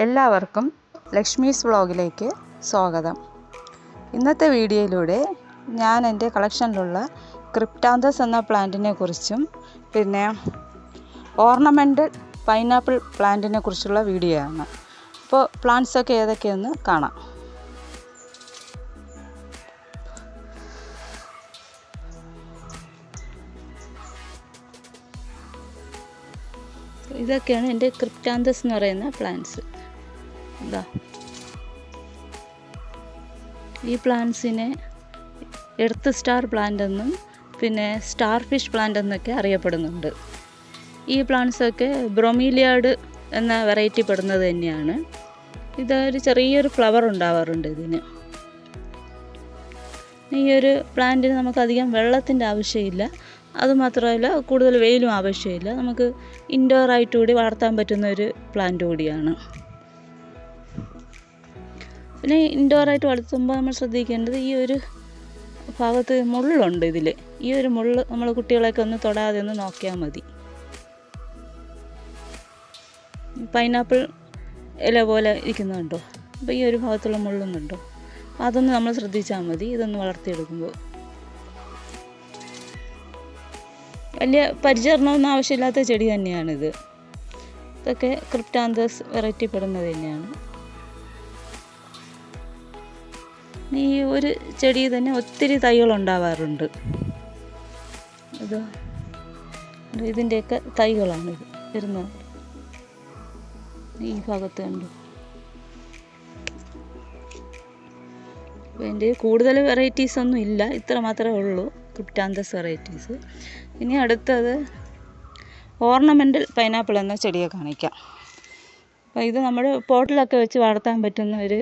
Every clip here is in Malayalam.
എല്ലാവർക്കും ലക്ഷ്മീസ് വ്ളോഗിലേക്ക് സ്വാഗതം. ഇന്നത്തെ വീഡിയോയിലൂടെ ഞാൻ എൻ്റെ കളക്ഷനിലുള്ള ക്രിപ്റ്റാന്തസ് എന്ന പ്ലാന്റിനെ കുറിച്ചും പിന്നെ ഓർണമെൻ്റൽ പൈനാപ്പിൾ പ്ലാന്റിനെ കുറിച്ചുള്ള വീഡിയോ ആണ്. അപ്പോൾ പ്ലാന്റ്സൊക്കെ ഏതൊക്കെയെന്ന് കാണാം. ഇതൊക്കെയാണ് എൻ്റെ ക്രിപ്റ്റാന്തസ് എന്ന് പറയുന്ന പ്ലാന്റ്സ്. ഇതാ, ഈ പ്ലാന്റ്സിനെ എർത്ത് സ്റ്റാർ പ്ലാന്റ് എന്നും പിന്നെ സ്റ്റാർ ഫിഷ് പ്ലാന്റ് എന്നൊക്കെ അറിയപ്പെടുന്നുണ്ട്. ഈ പ്ലാന്റ്സൊക്കെ ബ്രൊമീലിയാഡ് എന്ന വെറൈറ്റി പെടുന്നത് തന്നെയാണ്. ഇതൊരു ചെറിയൊരു ഫ്ലവർ ഉണ്ടാവാറുണ്ട് ഇതിന്. ഈ ഒരു പ്ലാന്റിന് നമുക്കധികം വെള്ളത്തിൻ്റെ ആവശ്യമില്ല, അതുമാത്രമല്ല കൂടുതൽ വെയിലും ആവശ്യമില്ല. നമുക്ക് ഇൻഡോർ ആയിട്ട് കൂടി വളർത്താൻ പറ്റുന്ന ഒരു പ്ലാന്റ് കൂടിയാണ്. പിന്നെ ഇൻഡോറായിട്ട് വളർത്തുമ്പോൾ നമ്മൾ ശ്രദ്ധിക്കേണ്ടത് ഈ ഒരു ഭാഗത്ത് മുള്ളുണ്ട്. ഇതിൽ ഈ ഒരു മുള്ള് നമ്മൾ കുട്ടികളെയൊക്കെ ഒന്ന് തൊടാതെ ഒന്ന് നോക്കിയാൽ മതി. പൈനാപ്പിൾ ഇല പോലെ ഇരിക്കുന്നുണ്ടോ? അപ്പോൾ ഈ ഒരു ഭാഗത്തുള്ള മുള്ളും കണ്ടോ? അതൊന്ന് നമ്മൾ ശ്രദ്ധിച്ചാൽ മതി ഇതൊന്ന് വളർത്തിയെടുക്കുമ്പോൾ. വലിയ പരിചരണമൊന്നും ആവശ്യമില്ലാത്ത ചെടി തന്നെയാണിത്. ഇതൊക്കെ ക്രിപ്റ്റാന്തസ് വെറൈറ്റി പെടുന്നത് തന്നെയാണ്. ഈ ഒരു ചെടി തന്നെ ഒത്തിരി തൈകൾ ഉണ്ടാവാറുണ്ട്. ഇതിൻ്റെയൊക്കെ തൈകളാണിത് വരുന്നത്. ഈ ഭാഗത്ത് കണ്ടു. അപ്പോൾ എൻ്റെ കൂടുതൽ വെറൈറ്റീസ് ഒന്നും ഇല്ല, ഇത്ര മാത്രമേ ഉള്ളൂ ക്രിപ്റ്റാന്തസ് വെറൈറ്റീസ്. ഇനി അടുത്തത് ഓർണമെൻ്റൽ പൈനാപ്പിൾ എന്ന ചെടിയെ കാണിക്കാം. അപ്പോൾ ഇത് നമ്മൾ പോട്ടിലൊക്കെ വെച്ച് വളർത്താൻ പറ്റുന്ന ഒരു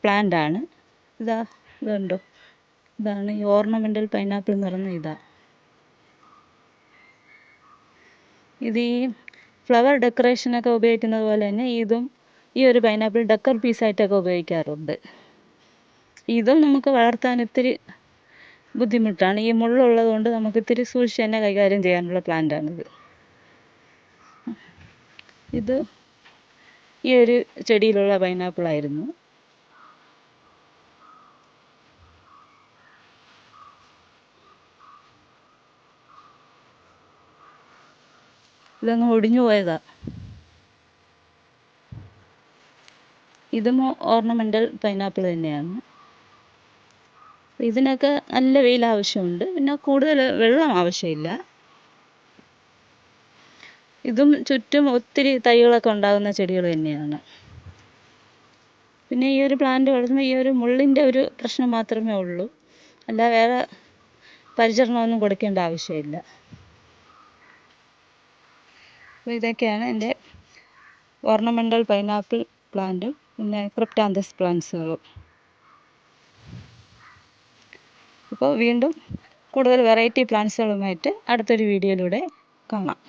പ്ലാന്റാണ്. ഇതുണ്ടോ? ഇതാണ് ഈ ഓർണമെൻ്റൽ പൈനാപ്പിൾ എന്ന് പറയുന്നത്. ഇത് ഈ ഫ്ലവർ ഡെക്കറേഷനൊക്കെ ഉപയോഗിക്കുന്നത് പോലെ തന്നെ ഇതും ഈ ഒരു പൈനാപ്പിൾ ഡെക്കർ പീസായിട്ടൊക്കെ ഉപയോഗിക്കാറുണ്ട്. ഇതും നമുക്ക് വളർത്താൻ ഇത്തിരി ബുദ്ധിമുട്ടാണ്. ഈ മുള്ളുള്ളത് കൊണ്ട് നമുക്ക് ഇത്തിരി സൂക്ഷിച്ച് തന്നെ കൈകാര്യം ചെയ്യാനുള്ള പ്ലാന്റാണിത്. ഇത് ഈ ഒരു ചെടിയിലുള്ള പൈനാപ്പിളായിരുന്നു. ഇതൊന്ന് ഒടിഞ്ഞു പോയതാ. ഇതും ഓർണമെൻ്റൽ പൈനാപ്പിൾ തന്നെയാണ്. ഇതിനൊക്കെ നല്ല വെയിൽ ആവശ്യമുണ്ട്, പിന്നെ കൂടുതൽ വെള്ളം ആവശ്യമില്ല. ഇതും ചുറ്റും ഒത്തിരി തൈകളൊക്കെ ഉണ്ടാകുന്ന ചെടികൾ തന്നെയാണ്. പിന്നെ ഈ ഒരു പ്ലാന്റ് വളർത്തുമ്പോൾ ഈ ഒരു മുള്ളിൻ്റെ ഒരു പ്രശ്നം മാത്രമേ ഉള്ളൂ, അല്ല വേറെ പരിചരണമൊന്നും കൊടുക്കേണ്ട ആവശ്യമില്ല. അപ്പോൾ ഇതൊക്കെയാണ് എൻ്റെ ഓർണമെൻ്റൽ പൈനാപ്പിൾ പ്ലാന്റും പിന്നെ ക്രിപ്റ്റാന്തസ് പ്ലാന്റ്സുകളും. അപ്പോൾ വീണ്ടും കൂടുതൽ വെറൈറ്റി പ്ലാന്റ്സുകളുമായിട്ട് അടുത്തൊരു വീഡിയോയിലൂടെ കാണാം.